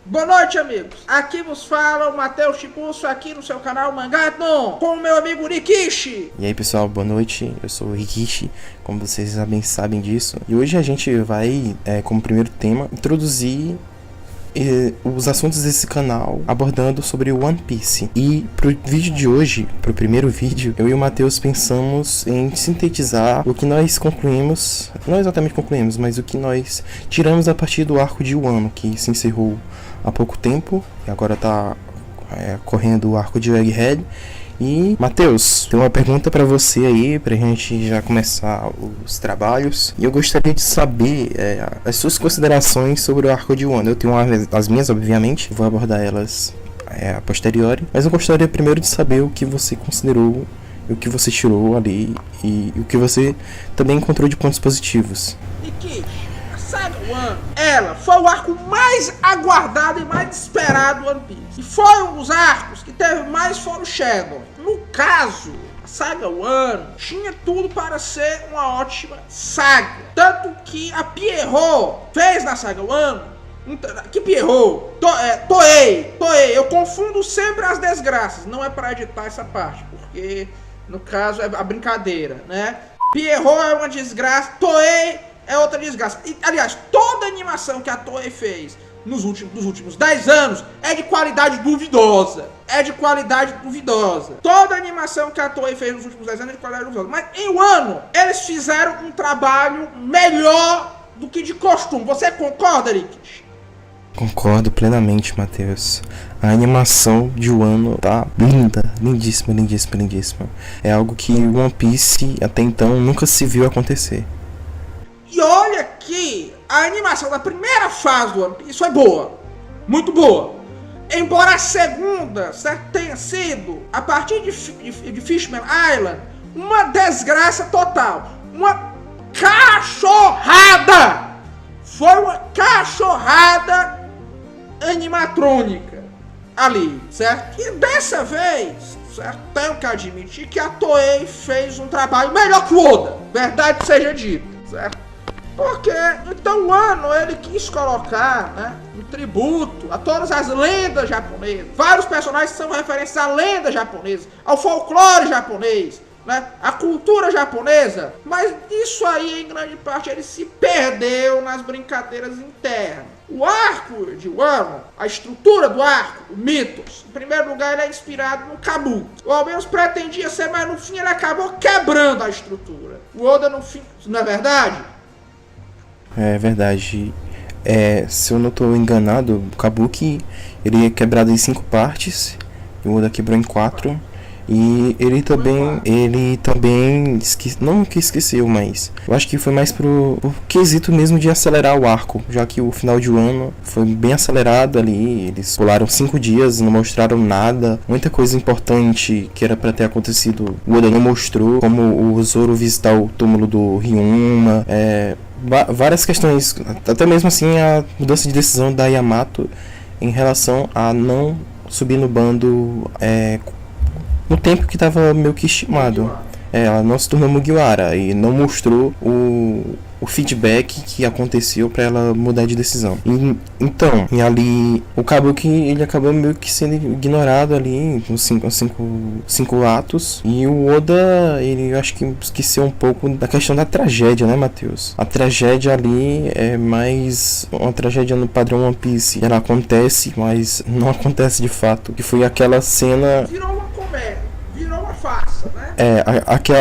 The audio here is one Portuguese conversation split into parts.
Boa noite, amigos. Aqui vos fala o Matheus Tiburcio aqui no seu canal Mangatron com o meu amigo Rikishi. E aí, pessoal, boa noite. Eu sou o Rikishi, como vocês sabem disso. E hoje a gente vai, como primeiro tema, introduzir os assuntos desse canal abordando sobre o One Piece. E pro vídeo de hoje, pro primeiro vídeo, eu e o Matheus pensamos em sintetizar o que nós concluímos, não exatamente concluímos, mas o que nós tiramos a partir do arco de Wano, que se encerrou há pouco tempo, e agora tá correndo o arco de Egghead. E, Matheus, tem uma pergunta pra você aí, pra gente já começar os trabalhos. E eu gostaria de saber as suas considerações sobre o arco de Wano. Eu tenho as minhas, obviamente, vou abordar elas a posteriori. Mas eu gostaria primeiro de saber o que você considerou, o que você tirou ali e o que você também encontrou de pontos positivos. Rikishi, a saga Wano, ela foi o arco mais aguardado e mais esperado do One Piece. E foi um dos arcos que teve mais foreshadow. No caso, a saga Wano tinha tudo para ser uma ótima saga. Tanto que a Pierrot fez na saga Wano. Que Pierrot? Toei. Eu confundo sempre as desgraças. Não é para editar essa parte, porque no caso é a brincadeira, né? Pierrot é uma desgraça, Toei é outra desgraça. E, aliás, toda a animação que a Toei fez nos últimos 10 anos é de qualidade duvidosa. Toda a animação que a Toei fez nos últimos 10 anos é de qualidade duvidosa. Mas em Wano, eles fizeram um trabalho melhor do que de costume. Você concorda, Rikishi? Concordo plenamente, Matheus. A animação de Wano tá linda, lindíssima. É algo que o One Piece até então nunca se viu acontecer. E olha que a animação da primeira fase do One Piece foi boa, muito boa. Embora a segunda tenha sido, a partir de Fishman Island, uma desgraça total. Uma cachorrada! Foi uma cachorrada animatrônica ali, certo? E dessa vez, certo? Tenho que admitir que a Toei fez um trabalho melhor que o Oda, verdade seja dita, certo? Porque, então, o Wano, ele quis colocar, né, um tributo a todas as lendas japonesas. Vários personagens são referências à lenda japonesa, ao folclore japonês, né, à cultura japonesa. Mas isso aí, em grande parte, ele se perdeu nas brincadeiras internas. O arco de Wano, a estrutura do arco, o Mythos, em primeiro lugar, ele é inspirado no Kabuki. Ou ao menos pretendia ser, mas no fim ele acabou quebrando a estrutura. O Oda, no fim, não é verdade? É verdade. Se eu não estou enganado, o Kabuki ele é quebrado em 5 partes, e o Oda quebrou em 4. E ele também não que esqueceu, mas eu acho que foi mais pro quesito mesmo de acelerar o arco, já que o final de Wano foi bem acelerado ali. Eles pularam 5 dias, não mostraram nada, muita coisa importante que era para ter acontecido o Oda não mostrou, como o Zoro visitar o túmulo do Ryuma, várias questões, até mesmo assim a mudança de decisão da Yamato em relação a não subir no bando no tempo que estava meio que estimado. Ela não se tornou Mugiwara e não mostrou o feedback que aconteceu para ela mudar de decisão. E ali o Kabuki ele acabou meio que sendo ignorado ali nos cinco atos. E o Oda ele acho que esqueceu um pouco da questão da tragédia, né, Matheus? A tragédia ali é mais uma tragédia no padrão One Piece. Ela acontece, mas não acontece de fato. Que foi aquela cena. Virou uma comédia, virou uma farsa, né?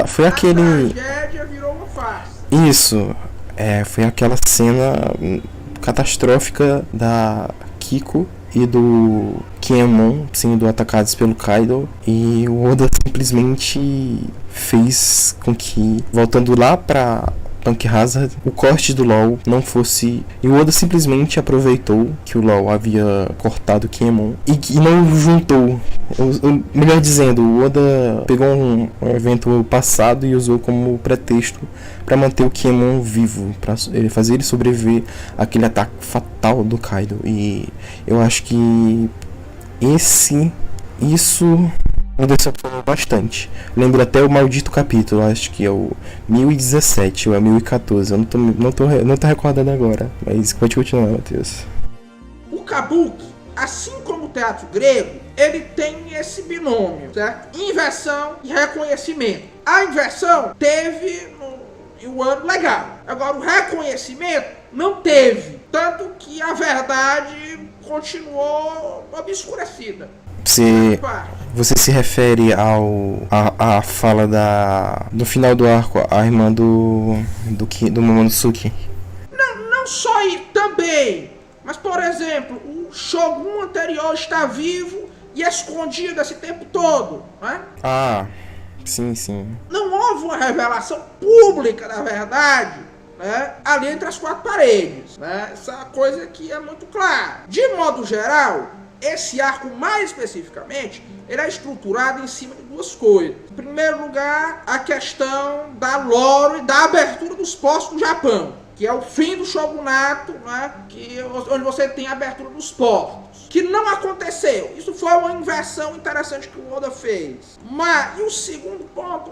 Foi aquele. A tragédia virou uma farsa. Isso, foi aquela cena catastrófica da Kiko e do Kinemon sendo atacados pelo Kaido, e o Oda simplesmente fez com que, voltando lá pra Punk Hazard, o corte do LOL não fosse... E o Oda simplesmente aproveitou que o LOL havia cortado o Kinemon e não juntou. Melhor dizendo, o Oda pegou um evento passado e usou como pretexto para manter o Kinemon vivo, para fazer ele sobreviver àquele ataque fatal do Kaido. E eu acho que isso me decepcionou bastante. Lembro até o maldito capítulo, acho que é o 1017 ou é 1014, eu não tô recordando agora, mas pode continuar, Matheus. O Kabuki, assim como o teatro grego, ele tem esse binômio, certo? Inversão e reconhecimento. A inversão teve em um ano legal. Agora, o reconhecimento não teve. Tanto que a verdade continuou obscurecida. Você se refere à fala do final do arco, a irmã do Momonosuke? Não só isso, também. Mas, por exemplo, o Shogun anterior está vivo e escondido esse tempo todo, né? Ah, sim. Não houve uma revelação pública da verdade, né, ali entre as quatro paredes, né? Essa coisa aqui é muito clara. De modo geral, esse arco, mais especificamente, ele é estruturado em cima de duas coisas. Em primeiro lugar, a questão da lore e da abertura dos portos do Japão, que é o fim do shogunato, né, onde você tem a abertura dos portos, que não aconteceu. Isso foi uma inversão interessante que o Oda fez. E o segundo ponto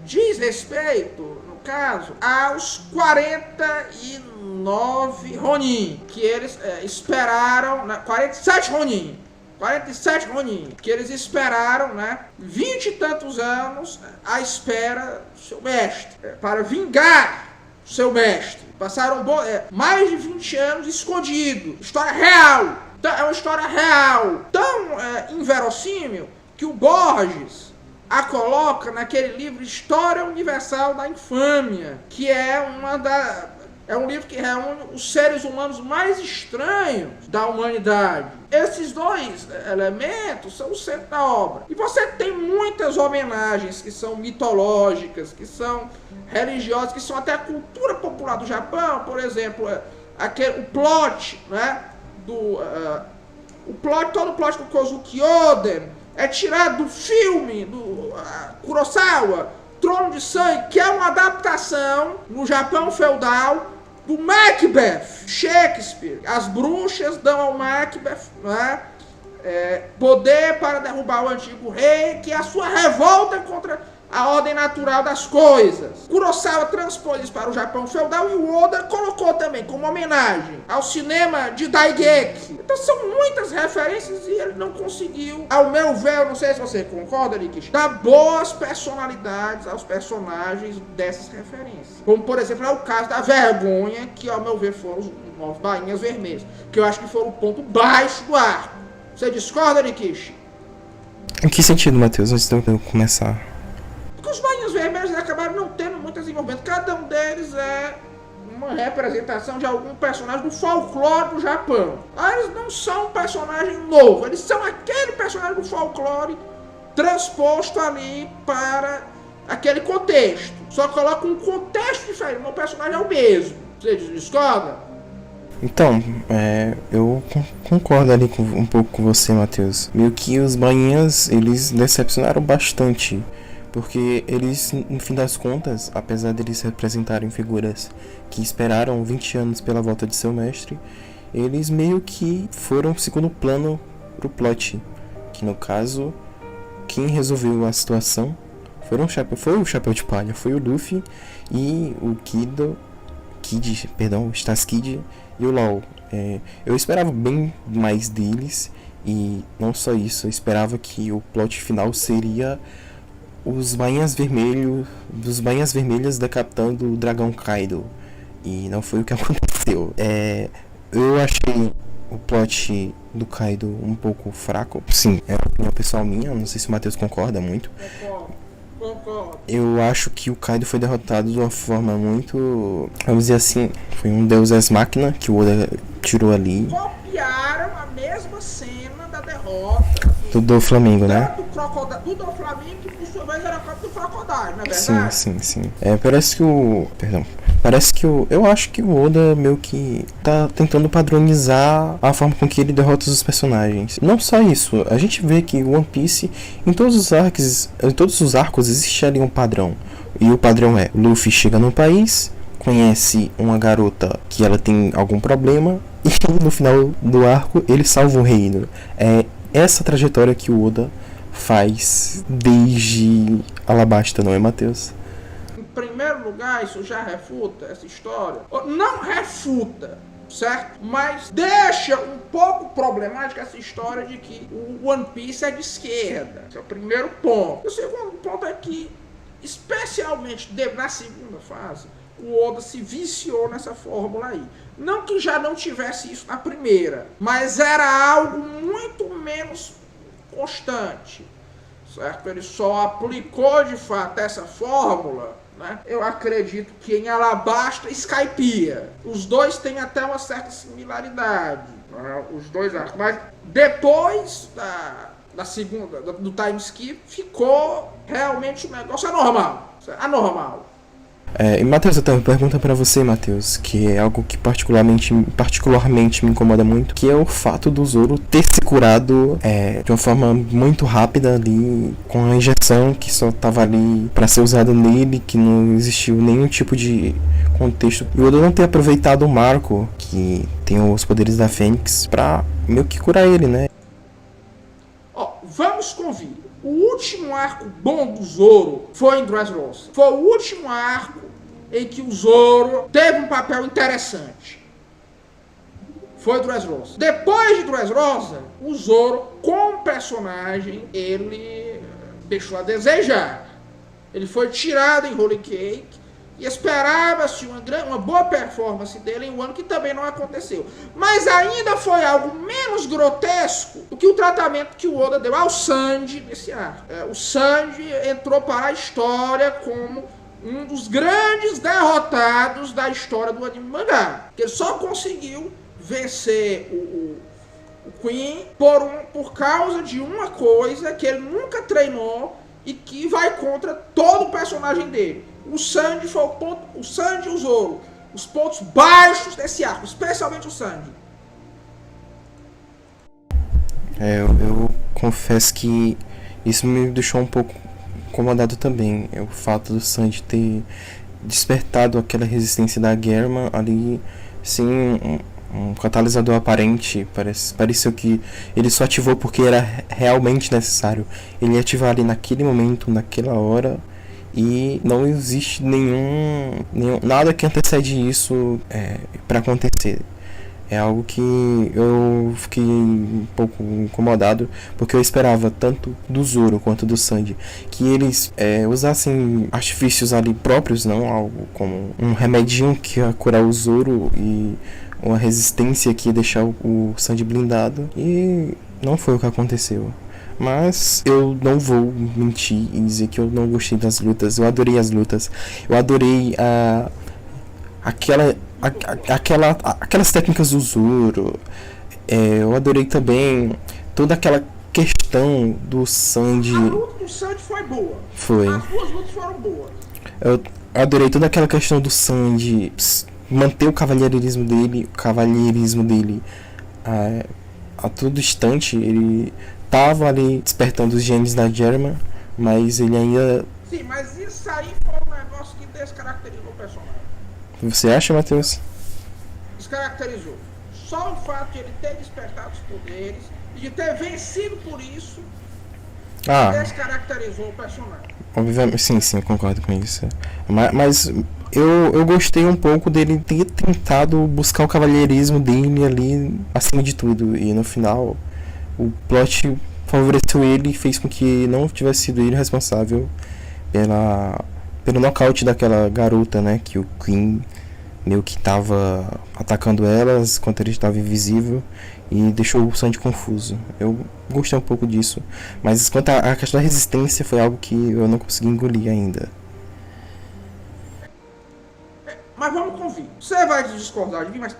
diz respeito, no caso, aos 49 Ronin, que eles esperaram, 47 Ronin, que eles esperaram, né, 20 e tantos anos à espera do seu mestre, para vingar seu mestre. Passaram mais de 20 anos escondido. História real. É uma história real. Tão inverossímil que o Borges a coloca naquele livro História Universal da Infâmia, que é um livro que reúne os seres humanos mais estranhos da humanidade. Esses dois elementos são o centro da obra. E você tem muitas homenagens que são mitológicas, que são religiosas, que são até a cultura popular do Japão. Por exemplo, o plot, né, todo o plot do Kozuki Oden é tirado do filme do Kurosawa, Trono de Sangue, que é uma adaptação no Japão feudal do Macbeth, Shakespeare. As bruxas dão ao Macbeth, né, poder para derrubar o antigo rei, que é a sua revolta contra a ordem natural das coisas. Kurosawa transpôs isso para o Japão feudal e o Oda colocou também como homenagem ao cinema de Daigeki. Então são muitas referências e ele não conseguiu, ao meu ver, eu não sei se você concorda, Rikishi, dar boas personalidades aos personagens dessas referências. Como, por exemplo, é o caso da vergonha, que ao meu ver foram os 9 bainhas vermelhas, que eu acho que foram o ponto baixo do arco. Você discorda, Rikishi? Em que sentido, Matheus? Antes de eu começar. Porque os bainhas vermelhos acabaram não tendo muito desenvolvimento. Cada um deles é uma representação de algum personagem do folclore do Japão. Eles não são um personagem novo, eles são aquele personagem do folclore transposto ali para aquele contexto. Só coloca um contexto diferente, o personagem é o mesmo. Você discorda? Então, eu concordo ali um pouco com você, Matheus. Meio que os bainhas, eles decepcionaram bastante. Porque eles, no fim das contas, apesar de eles representarem figuras que esperaram 20 anos pela volta de seu mestre, eles meio que foram segundo plano pro plot. Que no caso, quem resolveu a situação foi o Chapéu de Palha, foi o Luffy e o o Staskid e o Law. Eu esperava bem mais deles e não só isso, eu esperava que o plot final seria os bainhas vermelhas decapitando o dragão Kaido. E não foi o que aconteceu. Eu achei o plot do Kaido um pouco fraco. Sim, é uma opinião pessoal minha, não sei se o Matheus concorda muito. Concordo. Eu acho que o Kaido foi derrotado de uma forma muito, vamos dizer assim, foi um Deus ex machina que o Oda tirou ali. Copiaram a mesma cena da derrota Do Flamengo, né? Do Flamengo, que por sua vez era cópia do Crocodile, não é verdade? Sim. Eu acho que o Oda meio que tá tentando padronizar a forma com que ele derrota os personagens. Não só isso, a gente vê que o One Piece, em todos os arcos existe ali um padrão. E o padrão é: Luffy chega no país, conhece uma garota que ela tem algum problema, e no final do arco ele salva o reino. É essa trajetória que o Oda faz desde Alabasta, não é, Matheus? Em primeiro lugar, isso já refuta essa história. Não refuta, certo? Mas deixa um pouco problemática essa história de que o One Piece é de esquerda. Esse é o primeiro ponto. O segundo ponto é que, especialmente na segunda fase, o Oda se viciou nessa fórmula aí. Não que já não tivesse isso na primeira, mas era algo muito menos constante, certo? Ele só aplicou de fato essa fórmula, né? Eu acredito que em Alabasta e Skypiea. Os dois têm até uma certa similaridade, né? Os dois arcos. Mas depois da segunda, do time skip, ficou realmente um negócio anormal. Anormal. E Matheus, eu tenho uma pergunta pra você, Matheus, que é algo que particularmente me incomoda muito, que é o fato do Zoro ter se curado de uma forma muito rápida ali, com a injeção que só tava ali pra ser usada nele, que não existiu nenhum tipo de contexto. E o Oda não ter aproveitado o Marco, que tem os poderes da Fênix, pra meio que curar ele, né? Vamos convir. O último arco bom do Zoro foi em Dressrosa. Foi o último arco em que o Zoro teve um papel interessante. Foi Dressrosa. Depois de Dressrosa, o Zoro, como personagem, ele deixou a desejar. Ele foi tirado em Holy Cake e esperava-se uma boa performance dele em Wano, que também não aconteceu. Mas ainda foi algo menos grotesco do que o tratamento que o Oda deu ao Sanji nesse arco. O Sanji entrou para a história como um dos grandes derrotados da história do anime mangá. Que ele só conseguiu vencer o Queen por causa de uma coisa que ele nunca treinou e que vai contra todo o personagem dele. O Sanji foi o Sanji e o Zoro, os pontos baixos desse arco, especialmente o Sanji. Eu confesso que isso me deixou um pouco incomodado também. O fato do Sanji ter despertado aquela resistência da Germa ali, sem um catalisador aparente. Pareceu que ele só ativou porque era realmente necessário. Ele ia ativar ali naquele momento, naquela hora. E não existe nada que antecede isso para acontecer. É algo que eu fiquei um pouco incomodado, porque eu esperava tanto do Zoro quanto do Sanji que eles usassem artifícios ali próprios, não algo como um remedinho que ia curar o Zoro e uma resistência que ia deixar o Sanji blindado, e não foi o que aconteceu. Mas eu não vou mentir e dizer que eu não gostei das lutas. Eu adorei as lutas. Eu adorei aquelas técnicas do Zoro. Eu adorei também toda aquela questão do Sanji. A luta do Sanji foi boa. Foi. As duas lutas foram boas. Eu adorei toda aquela questão do Sanji manter o cavalheirismo dele a todo instante. Ele tava ali despertando os genes da Germa, mas ele ainda... Sim, mas isso aí foi um negócio que descaracterizou o personagem. Você acha, Matheus? Descaracterizou. Só o fato de ele ter despertado os poderes e de ter vencido por isso descaracterizou o personagem. Obviamente, sim, eu concordo com isso. Mas eu gostei um pouco dele ter tentado buscar o cavalheirismo dele ali acima de tudo, e no final o plot favoreceu ele e fez com que não tivesse sido ele responsável pelo nocaute daquela garota, né? Que o Queen meio que tava atacando elas enquanto ele estava invisível e deixou o Sanji confuso. Eu gostei um pouco disso, mas quanto à questão da resistência, foi algo que eu não consegui engolir ainda. Mas vamos convir. Você vai discordar de mim, mas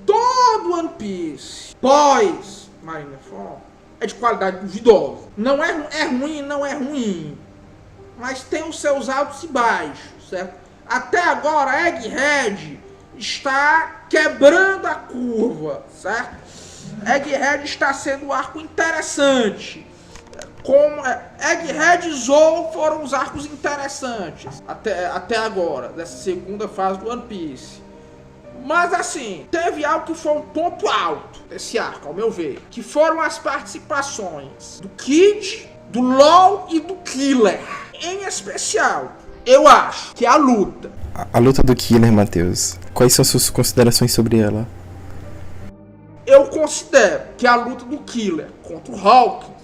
todo One Piece pós Marineford é de qualidade duvidosa. Não é ruim, não é ruim. Mas tem os seus altos e baixos, certo? Até agora, Egghead está quebrando a curva, certo? Egghead está sendo um arco interessante. Egghead e Zou foram os arcos interessantes até agora, dessa segunda fase do One Piece. Mas assim, teve algo que foi um ponto alto desse arco, ao meu ver, que foram as participações do Kid, do LOL e do Killer. Em especial, eu acho que a luta do Killer, Matheus. Quais são as suas considerações sobre ela? eu considero que a luta do Killer contra o Hawkins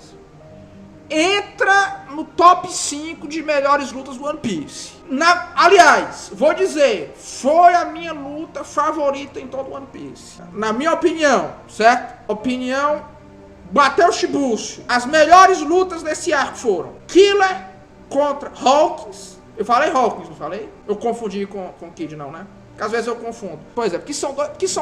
entra no top 5 de melhores lutas do One Piece. Aliás, vou dizer, foi a minha luta favorita em todo o One Piece. Na minha opinião, certo? Opinião, bateu o Chibúcio. As melhores lutas desse arco foram Killer contra Hawkins. Eu falei Hawkins, não falei? Eu confundi com Kid, não, né? Porque às vezes eu confundo. Pois é, porque são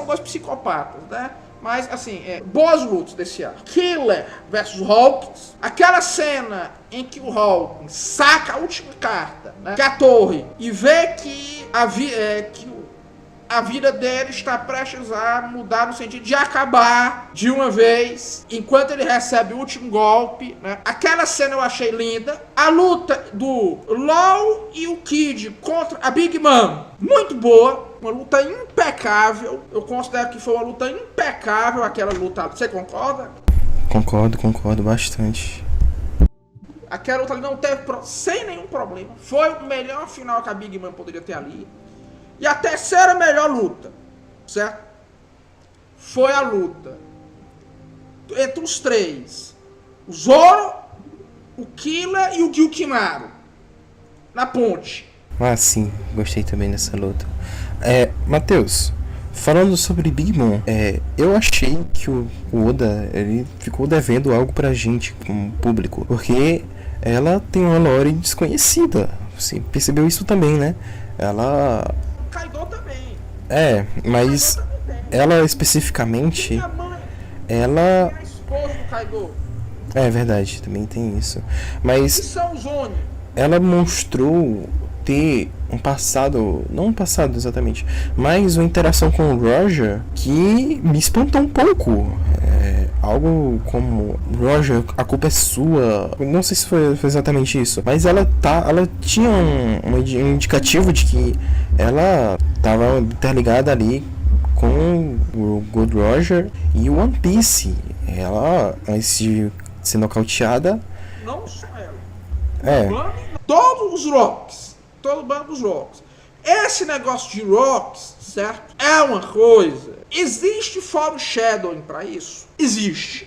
dois psicopatas, né? Mas, assim, boas lutas desse arco. Killer versus Hawkins. Aquela cena em que o Hawkins saca a última carta, né? Que é a torre. E vê que a vida dele está prestes a mudar no sentido de acabar de uma vez, enquanto ele recebe o último golpe, né? Aquela cena eu achei linda. A luta do LOL e o Kid contra a Big Mom, muito boa. Uma luta impecável. Eu considero que foi uma luta impecável aquela luta. Você concorda? Concordo bastante. Aquela luta ali não teve sem nenhum problema. Foi o melhor final que a Big Mom poderia ter ali. E a terceira melhor luta, certo? Foi a luta entre os três. O Zoro, o Killer e o Gyukimaru. Na ponte. Ah, sim. Gostei também dessa luta. Matheus, falando sobre Big Mom, eu achei que o Oda, ele ficou devendo algo pra gente, como público. Porque ela tem uma lore desconhecida. Você percebeu isso também, né? Ela... Kaido também. Mas ela especificamente... Minha mãe ela... é a esposa do Kaido. É verdade, também tem isso. Mas... Que são os Oni. Ela mostrou ter um passado, não um passado exatamente, mas uma interação com o Roger que me espantou um pouco. Algo como: Roger, a culpa é sua. Não sei se foi exatamente isso, mas ela tinha um indicativo de que ela estava interligada ali com o Gold Roger e o One Piece. Ela, antes de ser nocauteada... Não só ela. Todos os Rocks. Todo o bando dos Rocks. Esse negócio de Rocks, certo? É uma coisa. Existe foreshadowing pra isso? Existe.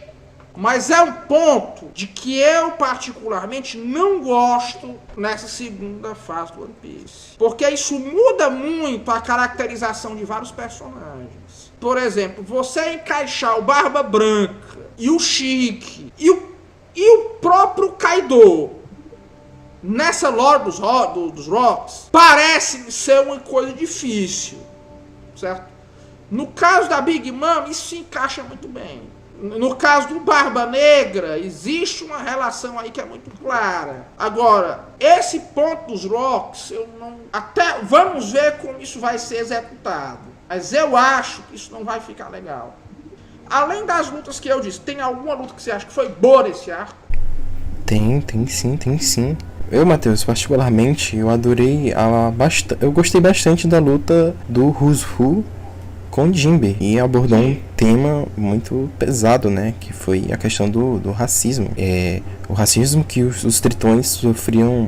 Mas é um ponto de que eu particularmente não gosto nessa segunda fase do One Piece. Porque isso muda muito a caracterização de vários personagens. Por exemplo, você encaixar o Barba Branca e o Chique e o próprio Kaido nessa lore dos Rocks, parece ser uma coisa difícil, certo? No caso da Big Mom, isso se encaixa muito bem. No caso do Barba Negra, existe uma relação aí que é muito clara. Agora, esse ponto dos Rocks, eu não... Até vamos ver como isso vai ser executado. Mas eu acho que isso não vai ficar legal. Além das lutas que eu disse, tem alguma luta que você acha que foi boa nesse arco? Tem sim. Eu, Matheus, particularmente, eu adorei eu gostei bastante da luta do Who's Who com Jinbe, e abordou um tema muito pesado, né, que foi a questão do racismo. O racismo que os tritões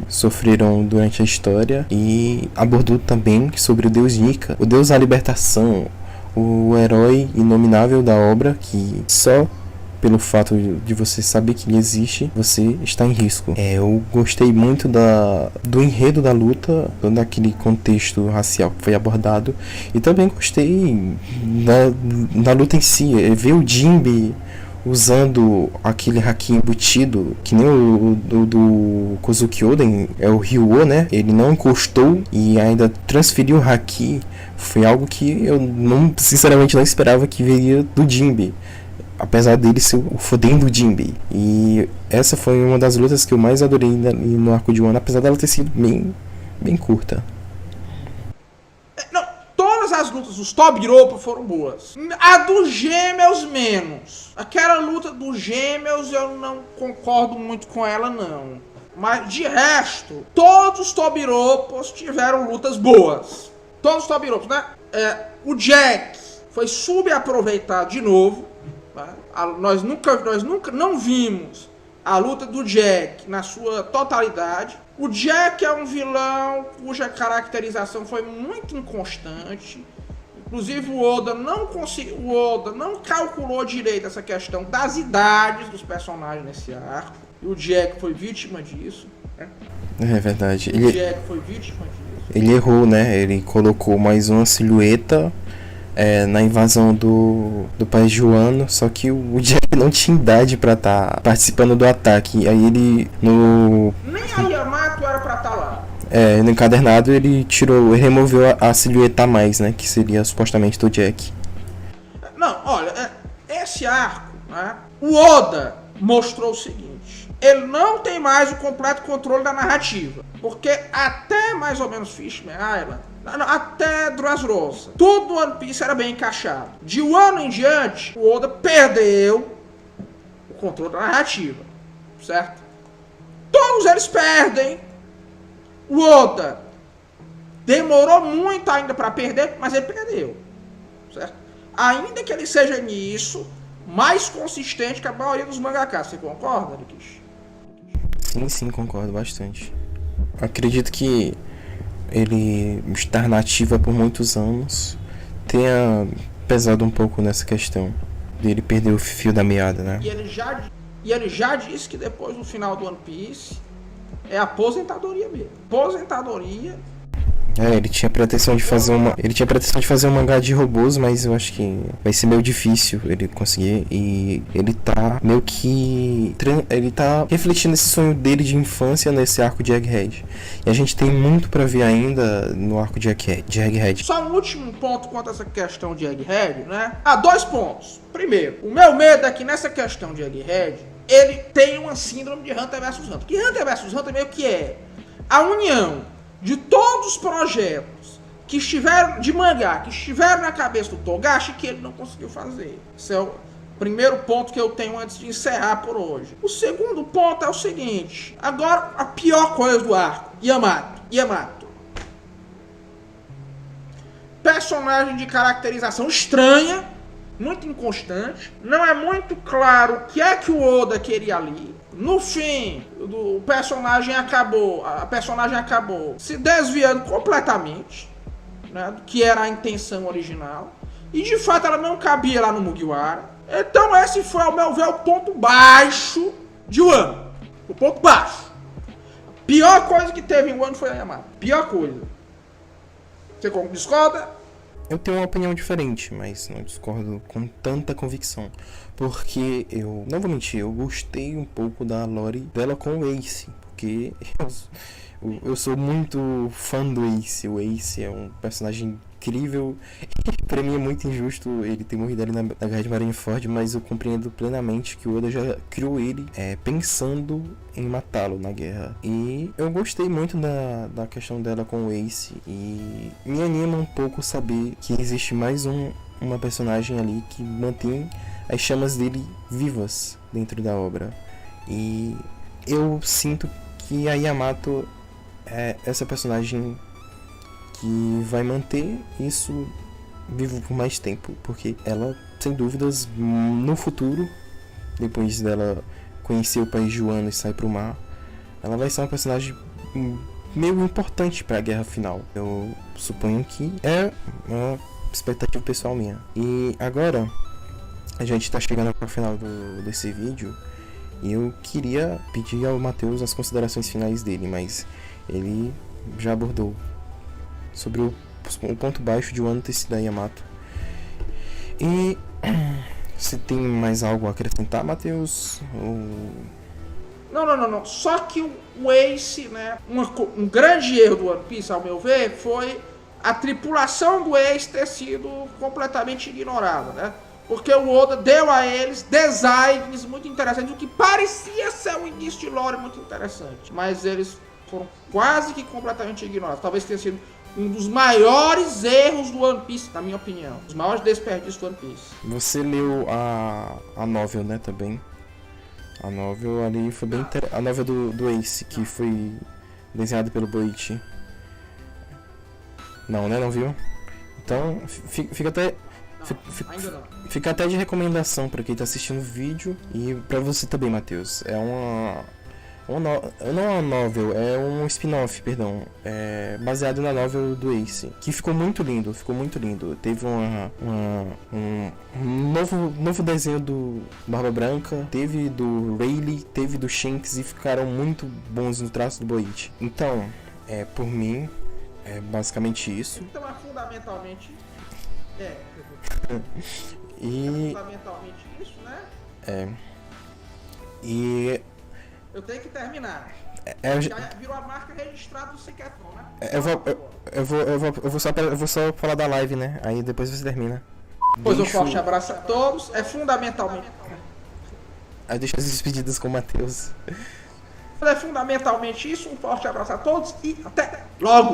sofreram durante a história, e abordou também sobre o deus Nika, o deus da libertação, o herói inominável da obra, que só pelo fato de você saber que ele existe, você está em risco. Eu gostei muito do enredo da luta, todo aquele contexto racial que foi abordado, e também gostei da luta em si. Ver o Jinbe usando aquele haki embutido, que nem o do Kozuki Oden, é o Ryuo, né? Ele não encostou e ainda transferiu o haki. Foi algo que eu sinceramente não esperava que viria do Jinbe, apesar dele ser o fodendo Jinbe. E essa foi uma das lutas que eu mais adorei no arco de Wano, apesar dela ter sido bem curta. Não, todas as lutas dos Tobirapa foram boas. A dos Gêmeos menos. Aquela luta dos Gêmeos eu não concordo muito com ela, não. Mas de resto, todos os Tobirapas tiveram lutas boas. Todos os Tobirapas, né? O Jack foi subaproveitado de novo. Nós nunca não vimos a luta do Jack na sua totalidade. O Jack é um vilão cuja caracterização foi muito inconstante. Inclusive o Oda não calculou direito essa questão das idades dos personagens nesse arco. E o Jack foi vítima disso. Né? É verdade. O Jack foi vítima disso. Ele errou, né? Ele colocou mais uma silhueta na invasão do país Joano, só que o Jack não tinha idade pra estar participando do ataque. Aí ele nem a Yamato era pra estar lá. No encadernado ele removeu a silhueta a mais, né? Que seria supostamente do Jack. Não, olha, esse arco, né? O Oda mostrou o seguinte: ele não tem mais o completo controle da narrativa, porque até mais ou menos Fishman Island, até Dressrosa, tudo no One Piece era bem encaixado. De um ano em diante, o Oda perdeu o controle da narrativa, certo? Todos eles perdem. O Oda demorou muito ainda para perder, mas ele perdeu, certo? Ainda que ele seja nisso mais consistente que a maioria dos mangakas. Você concorda, Rikishi? Sim, concordo bastante. Acredito que ele estar na ativa por muitos anos tenha pesado um pouco nessa questão dele perder o fio da meada, né? E ele já disse que depois, no final do One Piece, é aposentadoria mesmo. Aposentadoria. Ele tinha pretensão de fazer um mangá de robôs, mas eu acho que vai ser meio difícil ele conseguir. E ele tá meio que ele tá refletindo esse sonho dele de infância nesse arco de Egghead. E a gente tem muito pra ver ainda no arco de Egghead. Só um último ponto quanto a essa questão de Egghead, né? 2 pontos. Primeiro, o meu medo é que nessa questão de Egghead, ele tem uma síndrome de Hunter vs Hunter. Que Hunter vs Hunter meio que é a união de todos os projetos que estiveram de mangá, que estiveram na cabeça do Togashi, que ele não conseguiu fazer. Esse é o primeiro ponto que eu tenho antes de encerrar por hoje. O segundo ponto é o seguinte: agora a pior coisa do arco, Yamato. Personagem de caracterização estranha, muito inconstante. Não é muito claro o que é que o Oda queria ali. No fim, a personagem acabou se desviando completamente, né, do que era a intenção original. E de fato ela não cabia lá no Mugiwara. Então esse foi, ao meu ver, o ponto baixo de Wano. O ponto baixo. A pior coisa que teve em Wano foi a Yamato. Pior coisa. Você discorda? Eu tenho uma opinião diferente, mas não discordo com tanta convicção. Porque não vou mentir, eu gostei um pouco da lore dela com o Ace. Porque eu sou muito fã do Ace. O Ace é um personagem incrível. E pra mim é muito injusto ele ter morrido ali na Guerra de Marineford, mas eu compreendo plenamente que o Oda já criou ele pensando em matá-lo na guerra. E eu gostei muito da questão dela com o Ace. E me anima um pouco saber que existe mais uma personagem ali que mantém as chamas dele vivas dentro da obra. E eu sinto que a Yamato é essa personagem que vai manter isso vivo por mais tempo, porque ela, sem dúvidas, no futuro, depois dela conhecer o país Joano e sair pro mar, ela vai ser uma personagem meio importante para a guerra final. Eu suponho que é uma expectativa pessoal minha. E agora a gente tá chegando para o final desse vídeo e eu queria pedir ao Matheus as considerações finais dele, mas ele já abordou sobre o ponto baixo de One Piece da Yamato. E você tem mais algo a acrescentar, Matheus? Não. Só que o Ace, né? Um grande erro do One Piece, ao meu ver, foi a tripulação do Ace ter sido completamente ignorada, né? Porque o Oda deu a eles designs muito interessantes, o que parecia ser um início de lore muito interessante. Mas eles foram quase que completamente ignorados. Talvez tenha sido um dos maiores erros do One Piece, na minha opinião. Os maiores desperdícios do One Piece. Você leu a novel, né, também? A novel ali foi bem a novel do Ace, que foi desenhada pelo Boichi. Não, né? Não viu? Então, fica até... Ainda não. Fica até de recomendação para quem tá assistindo o vídeo e para você também, Matheus. É Não é uma novel, é um spin-off, perdão. É baseado na novel do Ace. Que ficou muito lindo, ficou muito lindo. Teve um novo desenho do Barba Branca, teve do Rayleigh, teve do Shanks e ficaram muito bons no traço do Boit. Então, por mim, é basicamente isso. Então é fundamentalmente. E. Fundamentalmente isso, né? E. Eu tenho que terminar. Já virou a marca registrada do Sequetron, né? Eu vou só falar da live, né? Aí depois você termina. Pois um forte abraço a todos. É fundamentalmente. Aí deixa as despedidas com o Matheus. É fundamentalmente isso. Um forte abraço a todos e até logo!